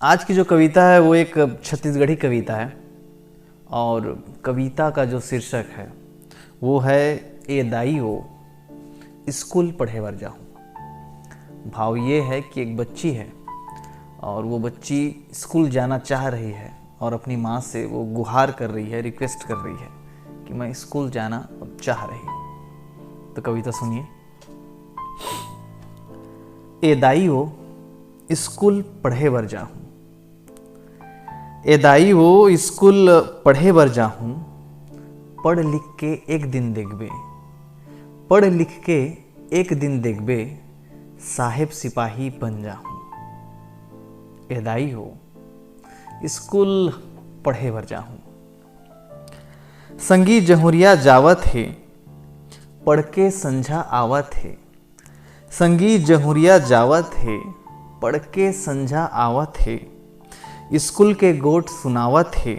आज की जो कविता है वो एक छत्तीसगढ़ी कविता है और कविता का जो शीर्षक है वो है ए दाई ओ स्कूल पढ़े बर जाऊँ। भाव ये है कि एक बच्ची है और वो बच्ची स्कूल जाना चाह रही है और अपनी माँ से वो गुहार कर रही है, रिक्वेस्ट कर रही है कि मैं स्कूल जाना अब चाह रही हूँ। तो कविता सुनिए। ए दाई ओ स्कूल पढ़े बर जाहूँ, ए दाई वो स्कूल पढ़े बर जाहूँ। पढ़ लिख के एक दिन देखबे, पढ़ लिख के एक दिन देखबे, साहेब सिपाही बन जाहूँ। ए दाई हो स्कूल पढ़े बर जाहूँ। संगी जहुरिया जावत है, पढ़ के संझा आवत है। संगी जहुरिया जावत है, पढ़ के संझा आवत है। स्कूल के गोट सुनावत है,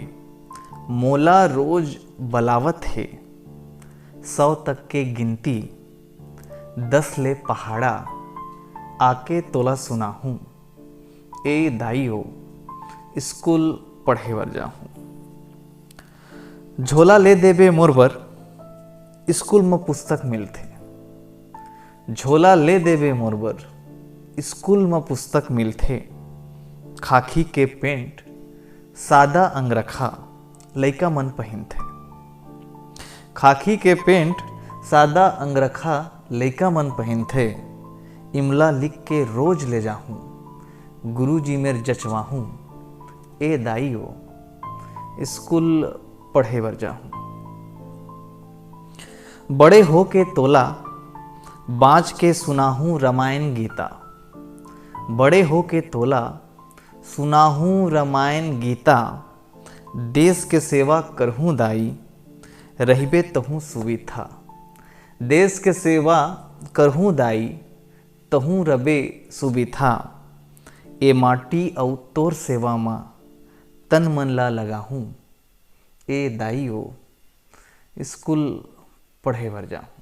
मोला रोज बलावत है। 100 तक के गिनती 10 ले पहाड़ा, आके तोला सुनाहूँ। ए दाई हो स्कूल पढ़े बर जाहूँ। झोला ले देबे मोर बर, स्कूल में पुस्तक मिलथे। झोला ले देबे मोर बर, स्कूल में पुस्तक मिलथे। खाकी के पेंट सादा अंगरखा लइका मन पहिनथे। खाकी के पेंट सादा अंगरखा लइका मन पहिनथे। इमला लिख के रोज ले जाहूँ, गुरुजी मेर जचवाहूँ। ए दाई ओ स्कूल पढ़े बर जाहूँ। बड़े हो के तोला बाँच के सुनाहूँ रामायण गीता। बड़े हो के तोला सुनाहूँ रामायण गीता। देश के सेवा करहूँ दाई, रहिबे तहूँ सुविथा। देश के सेवा करहूँ दाई, तहूँ रबे सुविथा। ए माटी औ तोर सेवा मा तन मन ला लगाहूँ। ए दाई ओ स्कूल पढ़े बर जाहूँ।